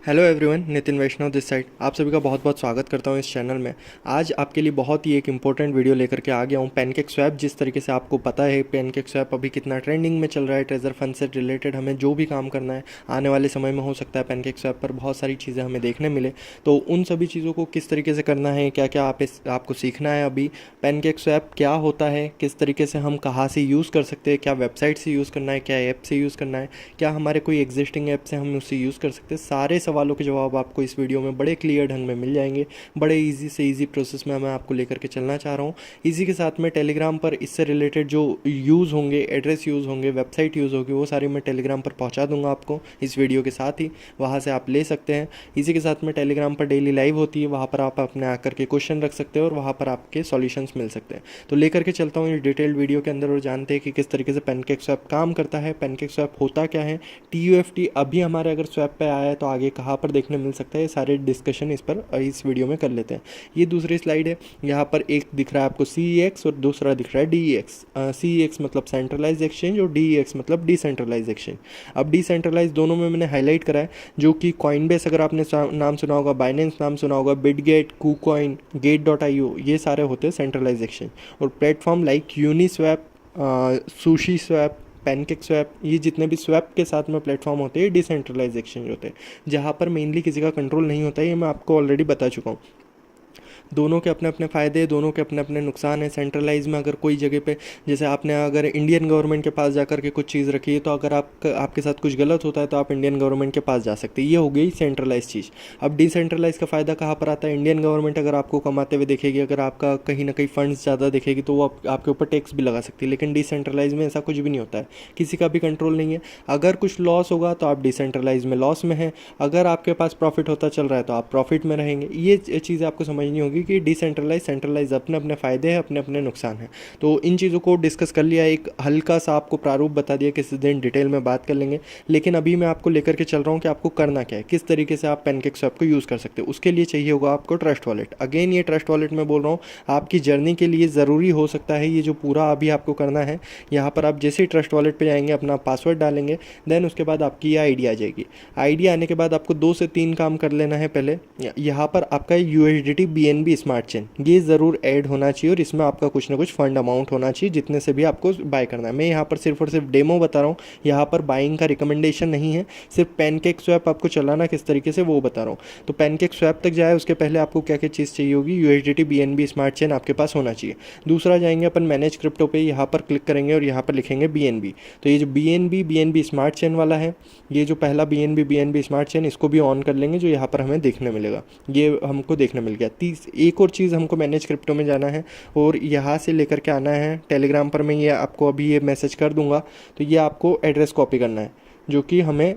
Hello everyone, Nitin Vaishnav this side. आप सभी का बहुत बहुत स्वागत करता हूं इस चैनल में। आज आपके लिए बहुत ही एक इम्पोर्टेंट वीडियो लेकर के आ गया हूं। पैनकेक स्वैप, जिस तरीके से आपको पता है पैनकेक स्वैप अभी कितना ट्रेंडिंग में चल रहा है। ट्रेजर फंड से रिलेटेड हमें जो भी काम करना है आने वाले समय में, हो सकता है पैनकेक स्वैप पर बहुत सारी चीज़ें हमें देखने मिले। तो उन सभी चीज़ों को किस तरीके से करना है, क्या क्या आपको सीखना है अभी। पैनकेक स्वैप क्या होता है, किस तरीके से हम कहाँ से यूज़ कर सकते हैं, क्या वेबसाइट से यूज़ करना है, क्या ऐप से यूज़ करना है, क्या हमारे कोई एग्जिस्टिंग ऐप से हम उससे यूज़ कर सकते हैं। सारे सवालों के जवाब आपको इस वीडियो में बड़े क्लियर ढंग में मिल जाएंगे। बड़े इजी से इजी प्रोसेस में मैं आपको लेकर के चलना चाह रहा हूँ। इसी के साथ में टेलीग्राम पर इससे रिलेटेड जो यूज़ होंगे, एड्रेस यूज़ होंगे, वेबसाइट यूज़ होगी, वो सारी मैं टेलीग्राम पर पहुँचा दूंगा आपको इस वीडियो के साथ ही। वहाँ से आप ले सकते हैं। इसी के साथ में टेलीग्राम पर डेली लाइव होती है, वहाँ पर आप अपने आकर के क्वेश्चन रख सकते हैं और वहाँ पर आपके सॉल्यूशंस मिल सकते हैं। तो लेकर के चलता हूँ ये डिटेल्ड वीडियो के अंदर और जानते हैं कि किस तरीके से पैनकेक स्वैप काम करता है, पैनकेक स्वैप होता क्या है, TUFT अभी हमारे अगर स्वैप पे आया है तो आगे कहाँ पर देखने मिल सकता है। ये सारे डिस्कशन इस पर इस वीडियो में कर लेते हैं। ये दूसरी स्लाइड है। यहाँ पर एक दिख रहा है आपको CEX और दूसरा दिख रहा है DEX। CEX मतलब सेंट्रलाइज एक्सचेंज और DEX मतलब डिसेंट्रलाइज एक्सचेंज। अब डिसेंट्रलाइज दोनों में मैंने हाईलाइट करा है, जो कि कॉइनबेस अगर आपने नाम सुना होगा, बाइनेंस नाम सुना होगा, बिटगेट, KuCoin, Gate.io, ये सारे होते हैं सेंट्रलाइज एक्सचेंज। और platform like Uniswap, sushi swap, pancake swap, ये जितने भी स्वैप के साथ में प्लेटफॉर्म होते हैं डिसेंट्रलाइज एक्सचेंज होते हैं, जहाँ पर मेनली किसी का कंट्रोल नहीं होता है। ये मैं आपको ऑलरेडी बता चुका हूँ। दोनों के अपने अपने फ़ायदे, दोनों के अपने अपने नुकसान हैं। सेंट्रलाइज में अगर कोई जगह पे, जैसे आपने अगर इंडियन गवर्नमेंट के पास जाकर के कुछ चीज़ रखी है, तो अगर आपके साथ कुछ गलत होता है तो आप इंडियन गवर्नमेंट के पास जा सकते हैं। ये हो गई सेंट्रलाइज चीज़। अब डिसेंट्रलाइज का फ़ायदा कहाँ पर आता है? इंडियन गवर्नमेंट अगर आपको कमाते हुए देखेगी, अगर आपका कहीं ना कहीं फंड्स ज़्यादा देखेगी, तो वो आपके ऊपर टैक्स भी लगा सकती है। लेकिन डिसेंट्रलाइज में ऐसा कुछ भी नहीं होता है, किसी का भी कंट्रोल नहीं है। अगर कुछ लॉस होगा तो आप डिसेंट्रलाइज में लॉस में हैं, अगर आपके पास प्रॉफिट होता चल रहा है तो आप प्रॉफिट में रहेंगे। ये चीज़ें आपको समझनी होगी कि डिसेंट्रलाइज सेंट्रलाइज अपने अपने फ़ायदे हैं, अपने अपने नुकसान हैं। तो इन चीज़ों को डिस्कस कर लिया, एक हल्का सा आपको प्रारूप बता दिया, किसी दिन डिटेल में बात कर लेंगे। लेकिन अभी मैं आपको लेकर के चल रहा हूँ कि आपको करना क्या है, किस तरीके से आप पैनकेक स्वैप को यूज़ कर सकते हो। उसके लिए चाहिए होगा आपको ट्रस्ट वॉलेट। अगेन ये ट्रस्ट वॉलेट में बोल रहा हूँ, आपकी जर्नी के लिए ज़रूरी हो सकता है ये जो पूरा अभी आपको करना है। यहाँ पर आप जैसे ही ट्रस्ट वॉलेट पर जाएंगे, अपना पासवर्ड डालेंगे, देन उसके बाद आपकी ये ID आ जाएगी। ID आने के बाद आपको 2 से 3 काम कर लेना है। पहले यहाँ पर आपका USDT BNB स्मार्ट चेन, ये ज़रूर ऐड होना चाहिए और इसमें आपका कुछ ना कुछ फंड अमाउंट होना चाहिए जितने से भी आपको बाय करना है। मैं यहाँ पर सिर्फ और सिर्फ डेमो बता रहा हूँ, यहाँ पर बाइंग का रिकमेंडेशन नहीं है, सिर्फ पैनकेक स्वैप आपको चलाना किस तरीके से वो बता रहा हूँ। तो पैनकेक स्वैप तक जाए उसके पहले आपको क्या क्या चीज़ चाहिए होगी? USDT BNB स्मार्ट चेन आपके पास होना चाहिए। दूसरा जाएंगे अपन मैनेज क्रिप्टो पे, यहाँ पर क्लिक करेंगे और यहाँ पर लिखेंगे BNB। तो ये जो BNB स्मार्ट चेन वाला है, ये जो पहला BNB स्मार्ट चेन, इसको भी ऑन कर लेंगे, जो यहाँ पर हमें देखने मिलेगा। ये हमको देखने मिल गया। एक और चीज़ हमको मैनेज क्रिप्टो में जाना है और यहाँ से लेकर के आना है टेलीग्राम पर। मैं ये आपको अभी ये मैसेज कर दूंगा, तो ये आपको एड्रेस कॉपी करना है, जो कि हमें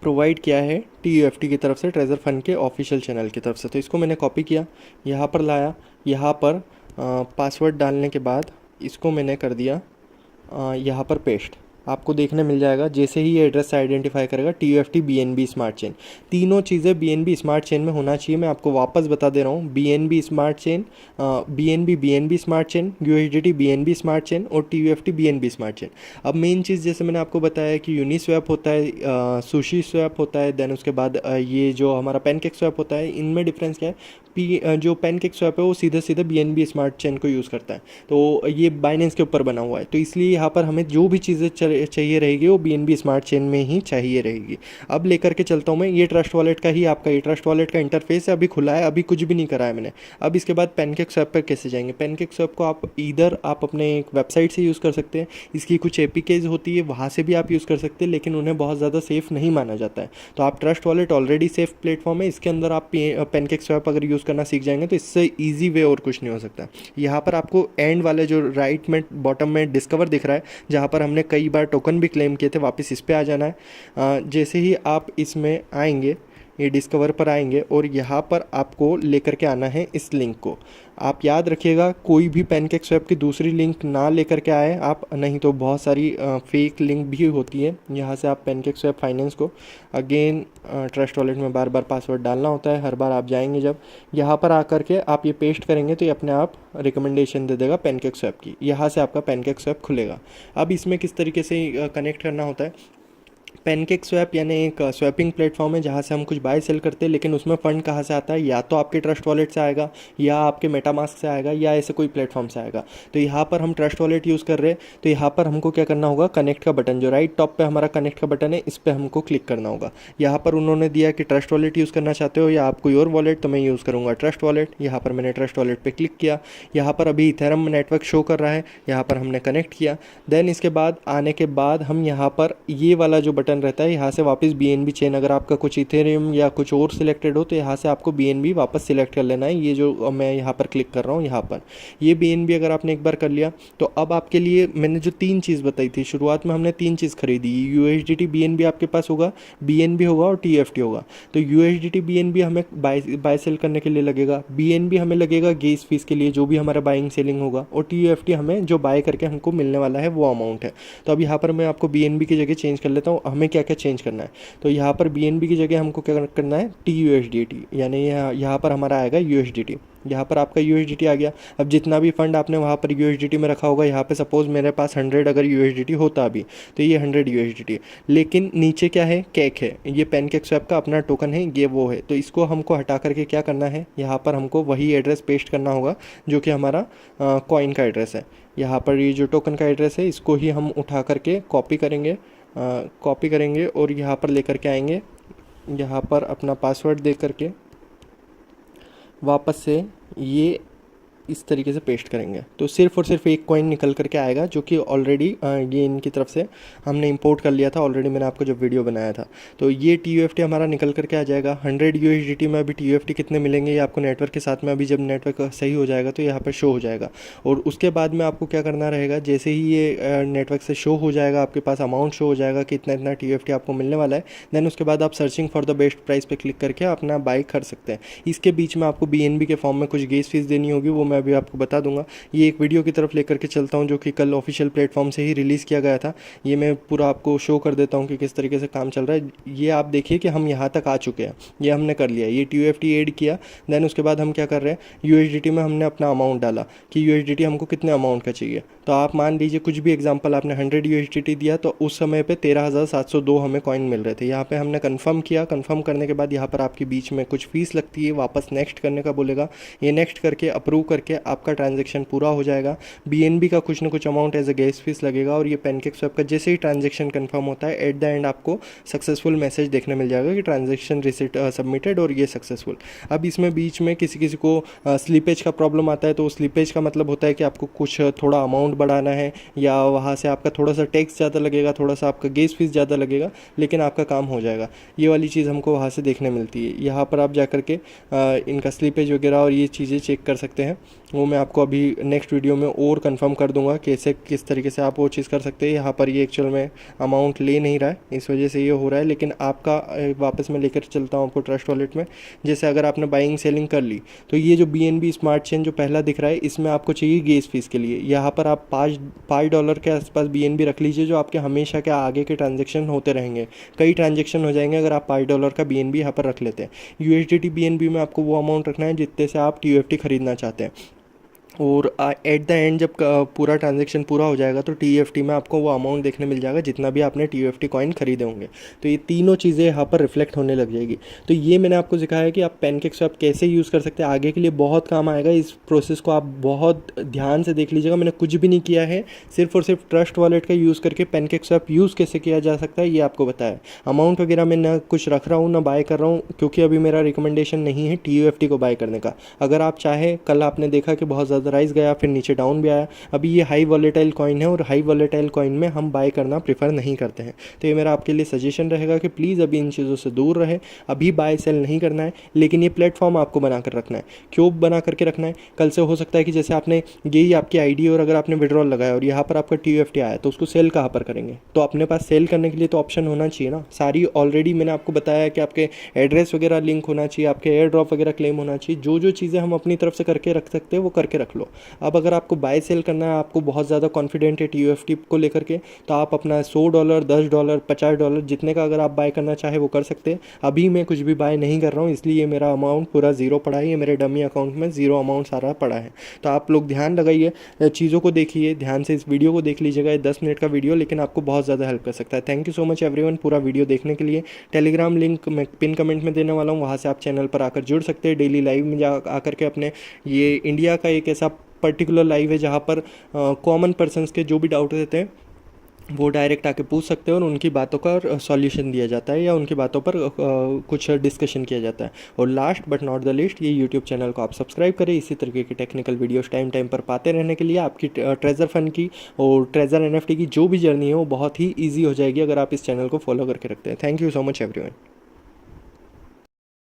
प्रोवाइड किया है TUFT की तरफ से, ट्रेजर फंड के ऑफिशियल चैनल की तरफ से। तो इसको मैंने कॉपी किया, यहाँ पर लाया, यहाँ पर पासवर्ड डालने के बाद इसको मैंने कर दिया यहाँ पर पेस्ट। आपको देखने मिल जाएगा जैसे ही ये एड्रेस आइडेंटिफाई करेगा, TUFT BNB स्मार्ट चेन। तीनों चीज़ें BNB स्मार्ट चेन में होना चाहिए। मैं आपको वापस बता दे रहा हूँ, BNB smart chain, BNB smart chain, USDT BNB smart chain और TUFT BNB स्मार्ट चेन। अब मेन चीज़ जैसे मैंने आपको बताया कि यूनिस्वैप होता है, सुशी स्वैप होता है, देन उसके बाद ये जो हमारा पैनकेक स्वैप होता है। इनमें डिफरेंस क्या है? जो पैनकेक स्वैप है वो सीधे सीधे BNB स्मार्ट चेन को यूज़ करता है, तो ये बाइनेंस के ऊपर बना हुआ है। तो इसलिए यहाँ पर हमें जो भी चीज़ें चाहिए रहेगी वो BNB स्मार्ट चेन में ही चाहिए रहेगी। अब लेकर के चलता हूँ मैं, ये ट्रस्ट वॉलेट का ही आपका, ये ट्रस्ट वॉलेट का इंटरफेस है, अभी खुला है, अभी कुछ भी नहीं करा है मैंने। अब इसके बाद पैनकेक स्वैप पर कैसे जाएंगे? पैनकेक स्वैप को आप अपने एक वेबसाइट से यूज़ कर सकते हैं, इसकी कुछ APKs होती है, वहाँ से भी आप यूज़ कर सकते हैं, लेकिन उन्हें बहुत ज़्यादा सेफ़ नहीं माना जाता है। तो आप trust wallet already safe platform है, इसके अंदर आप पैनकेक स्वैप अगर यूज़ करना सीख जाएंगे तो इससे ईजी वे और कुछ नहीं हो सकता। यहाँ पर आपको एंड वाले जो राइट में बॉटम में डिस्कवर दिख रहा है, जहाँ पर हमने कई बार टोकन भी क्लेम किए थे, वापस इस पे आ जाना है। जैसे ही आप इसमें आएंगे, ये डिस्कवर पर आएंगे और यहाँ पर आपको लेकर के आना है इस लिंक को। आप याद रखिएगा, कोई भी पैनकेक स्वैप की दूसरी लिंक ना लेकर के आए आप, नहीं तो बहुत सारी फेक लिंक भी होती है। यहाँ से आप पैनकेक स्वैप फाइनेंस को अगेन ट्रस्ट वॉलेट में बार बार पासवर्ड डालना होता है हर बार आप जाएंगे जब। यहाँ पर आकर के आप ये पेस्ट करेंगे तो ये अपने आप रिकमेंडेशन दे देगा पैनकेक स्वैप की। यहाँ से आपका पैनकेक स्वैप खुलेगा। अब इसमें किस तरीके से कनेक्ट करना होता है? पैनकेक स्वैप यानी एक स्वैपिंग प्लेटफॉर्म है जहाँ से हम कुछ बाय सेल करते हैं, लेकिन उसमें फ़ंड कहाँ से आता है, या तो आपके ट्रस्ट वॉलेट से आएगा, या आपके मेटामास्क से आएगा, या ऐसे कोई प्लेटफॉर्म से आएगा। तो यहाँ पर हम ट्रस्ट वॉलेट यूज़ कर रहे हैं, तो यहाँ पर हमको क्या करना होगा, कनेक्ट का बटन जो राइट टॉप पे हमारा कनेक्ट का बटन है, इस पर हमको क्लिक करना होगा। यहाँ पर उन्होंने दिया कि ट्रस्ट वॉलेट यूज़ करना चाहते हो या आप कोई और वॉलेट, तो मैं यूज़ करूँगा ट्रस्ट वॉलेट। यहाँ पर मैंने ट्रस्ट वॉलेट पर क्लिक किया। यहाँ पर अभी इथेरियम नेटवर्क शो कर रहा है, यहाँ पर हमने कनेक्ट किया। देन इसके बाद आने के बाद हम यहाँ पर ये वाला जो बटन रहता है, यहाँ से वापस BNB चेन, अगर आपका कुछ इथेरियम या कुछ और सिलेक्टेड हो तो यहाँ से आपको BNB वापस सिलेक्ट कर लेना है। ये जो मैं यहाँ पर क्लिक कर रहा हूँ, यहाँ पर ये BNB अगर आपने एक बार कर लिया तो अब आपके लिए मैंने जो 3 चीज़ बताई थी शुरुआत में, हमने 3 चीज़ खरीदी। USDT BNB आपके पास होगा, BNB होगा और TFT होगा। तो USDT BNB हमें बाय सेल करने के लिए लगेगा, BNB हमें लगेगा गैस फीस के लिए जो भी हमारा बाइंग सेलिंग होगा, और TFT हमें जो बाय करके हमको मिलने वाला है वो अमाउंट है। तो अब यहाँ पर मैं आपको BNB की जगह चेंज कर लेता हूँ। हमें क्या क्या चेंज करना है, तो यहाँ पर BNB की जगह हमको क्या करना है, TUSDT, यानी यहाँ पर हमारा आएगा USDT। यहाँ पर आपका USDT आ गया। अब जितना भी फंड आपने वहाँ पर USDT में रखा होगा, यहाँ पे सपोज़ मेरे पास 100 अगर USDT होता अभी, तो ये 100 USDT। लेकिन नीचे क्या है, कैक है, ये पैनकेक स्वैप का अपना टोकन है, ये वो है। तो इसको हमको हटा करके क्या करना है, यहाँ पर हमको वही एड्रेस पेस्ट करना होगा जो कि हमारा कॉइन का एड्रेस है। यहाँ पर ये जो टोकन का एड्रेस है, इसको ही हम उठा करके कॉपी करेंगे और यहाँ पर लेकर के आएंगे। यहाँ पर अपना पासवर्ड दे करके वापस से ये इस तरीके से पेस्ट करेंगे, तो सिर्फ और सिर्फ एक कॉइन निकल करके आएगा, जो कि ऑलरेडी ये इनकी तरफ से हमने इंपोर्ट कर लिया था ऑलरेडी, मैंने आपको जब वीडियो बनाया था। तो ये TUFT हमारा निकल करके आ जाएगा। 100 USDT में अभी TUFT कितने मिलेंगे ये आपको नेटवर्क के साथ में, अभी जब नेटवर्क सही हो जाएगा तो यहाँ पर शो हो जाएगा। और उसके बाद में आपको क्या करना रहेगा, जैसे ही ये नेटवर्क से शो हो जाएगा, आपके पास अमाउंट शो हो जाएगा कि इतना इतना TUFT आपको मिलने वाला है, देन उसके बाद आप searching for the best price पर क्लिक करके अपना बाई कर सकते हैं। इसके बीच में आपको BNB के फॉर्म में कुछ गैस फीस देनी होगी, वो मैं अभी आपको बता दूंगा। ये एक वीडियो की तरफ लेकर के चलता हूं जो कि कल ऑफिशियल प्लेटफॉर्म से ही रिलीज़ किया गया था। ये मैं पूरा आपको शो कर देता हूं कि किस तरीके से काम चल रहा है। ये आप देखिए कि हम यहाँ तक आ चुके हैं, ये हमने कर लिया, ये TUFT ऐड किया। देन उसके बाद हम क्या कर रहे हैं, USDT में हमने अपना अमाउंट डाला कि USDT हमको कितने अमाउंट का चाहिए। तो आप मान लीजिए कुछ भी एग्जाम्पल, आपने 100 USDT दिया तो उस समय पर 13,702 हमें कॉइन मिल रहे थे। यहाँ पर हमने कन्फर्म किया। कन्फर्म करने के बाद यहाँ पर आपके बीच में कुछ फीस लगती है, वापस नेक्स्ट करने का बोलेगा। ये नेक्स्ट करके अप्रूव करके आपका ट्रांजैक्शन पूरा हो जाएगा। BNB का कुछ ना कुछ amount as a gas fees लगेगा। और ये पैनकेक स्वैप का जैसे ही ट्रांजैक्शन कंफर्म होता है, एट द एंड आपको सक्सेसफुल मैसेज देखने मिल जाएगा कि ट्रांजैक्शन रिसीट सबमिटेड और ये सक्सेसफुल। अब इसमें बीच में किसी किसी को स्लीपेज का प्रॉब्लम आता है, तो स्लीपेज का मतलब होता है कि आपको कुछ थोड़ा अमाउंट बढ़ाना है, या वहाँ से आपका थोड़ा सा टैक्स ज़्यादा लगेगा, थोड़ा सा आपका गैस फीस ज़्यादा लगेगा, लेकिन आपका काम हो जाएगा। ये वाली चीज़ हमको वहाँ से देखने मिलती है। यहाँ पर आप जा करके इनका स्लीपेज वगैरह और ये चीज़ें चेक कर सकते हैं। वो मैं आपको अभी नेक्स्ट वीडियो में और कंफर्म कर दूंगा कैसे किस तरीके से आप वो चीज़ कर सकते हैं। यहाँ पर ये एक्चुअल में अमाउंट ले नहीं रहा है, इस वजह से ये हो रहा है। लेकिन आपका वापस मैं लेकर चलता हूँ आपको ट्रस्ट वॉलेट में। जैसे अगर आपने बाइंग सेलिंग कर ली, तो ये जो BNB स्मार्ट चेन जो पहला दिख रहा है, इसमें आपको चाहिए गैस फीस के लिए। यहाँ पर आप $5 के आसपास BNB रख लीजिए, जो आपके हमेशा के आगे के ट्रांजेक्शन होते रहेंगे। कई ट्रांजेक्शन हो जाएंगे अगर आप $5 का BNB यहाँ पर रख लेते हैं। USDT BNB में आपको वो अमाउंट रखना है जितने से आप TUFT खरीदना चाहते हैं। और एट द एंड जब पूरा ट्रांजैक्शन पूरा हो जाएगा तो TUFT में आपको वो अमाउंट देखने मिल जाएगा जितना भी आपने TUFT कॉइन खरीदे होंगे। तो ये तीनों चीज़ें यहाँ पर रिफ्लेक्ट होने लग जाएगी। तो ये मैंने आपको सिखाया है कि आप पैनकेक स्वैप कैसे यूज़ कर सकते हैं, आगे के लिए बहुत काम आएगा। इस प्रोसेस को आप बहुत ध्यान से देख लीजिएगा। मैंने कुछ भी नहीं किया है, सिर्फ और सिर्फ ट्रस्ट वॉलेट का यूज़ करके पैनकेक स्वैप यूज़ कैसे किया जा सकता है ये आपको बताया। अमाउंट वगैरह मैं ना कुछ रख रहा हूँ ना बाय कर रहा हूँ, क्योंकि अभी मेरा रिकमेंडेशन नहीं है TUFT को बाय करने का। अगर आप चाहें, कल आपने देखा कि बहुत ज़्यादा राइस गया, फिर नीचे डाउन भी आया। अभी ये हाई वॉलेटाइल कॉइन है और हाई वॉलेटाइल कॉइन में हम बाय करना प्रेफर नहीं करते हैं। तो ये मेरा आपके लिए सजेशन रहेगा कि प्लीज़ अभी इन चीज़ों से दूर रहे, अभी बाय सेल नहीं करना है। लेकिन ये प्लेटफॉर्म आपको बना कर रखना है। क्यों बना करके रखना है, कल से हो सकता है कि जैसे आपने यही आपकी ID और अगर आपने विड्रॉल लगाया और यहाँ पर आपका TUFT आया, तो उसको सेल कहाँ पर करेंगे। तो अपने पास सेल करने के लिए तो ऑप्शन होना चाहिए ना। सारी ऑलरेडी मैंने आपको बताया कि आपके एड्रेस वगैरह लिंक होना चाहिए, आपके एयर ड्रॉप वगैरह क्लेम होना चाहिए। जो जो चीज़ें हम अपनी तरफ से करके रख सकते हैं वो करके रख लो। रख लो। अब अगर आपको बाय सेल करना है, आपको बहुत ज़्यादा कॉन्फिडेंट है TUFT को लेकर के, तो आप अपना $100, $10, $50 जितने का अगर आप बाय करना चाहे वो कर सकते हैं। अभी मैं कुछ भी बाय नहीं कर रहा हूँ, इसलिए मेरा अमाउंट पूरा ज़ीरो पड़ा है, ये मेरे डमी अकाउंट में ज़ीरो अमाउंट सारा पड़ा है। तो आप लोग ध्यान लगाइए, चीज़ों को देखिए ध्यान से, इस वीडियो को देख लीजिएगा। ये 10 मिनट का वीडियो लेकिन आपको बहुत ज़्यादा हेल्प कर सकता है। Thank you so much everyone पूरा वीडियो देखने के लिए। टेलीग्राम लिंक मैं पिन कमेंट में देने वाला हूँ, वहाँ से आप चैनल पर आकर जुड़ सकते हैं। डेली लाइव में जा आकर के अपने, ये इंडिया का एक ऐसा पर्टिकुलर लाइव है जहाँ पर कॉमन पर्सन्स के जो भी डाउट रहते हैं वो डायरेक्ट आके पूछ सकते हैं और उनकी बातों का सॉल्यूशन दिया जाता है या उनकी बातों पर कुछ डिस्कशन किया जाता है। और last but not the least, ये यूट्यूब चैनल को आप सब्सक्राइब करें इसी तरीके की टेक्निकल वीडियोस टाइम टाइम पर पाते रहने के लिए। आपकी ट्रेजर फंड की और ट्रेजर NFT की जो भी जर्नी है वो बहुत ही ईजी हो जाएगी अगर आप इस चैनल को फॉलो करके रखते हैं। Thank you so much everyone.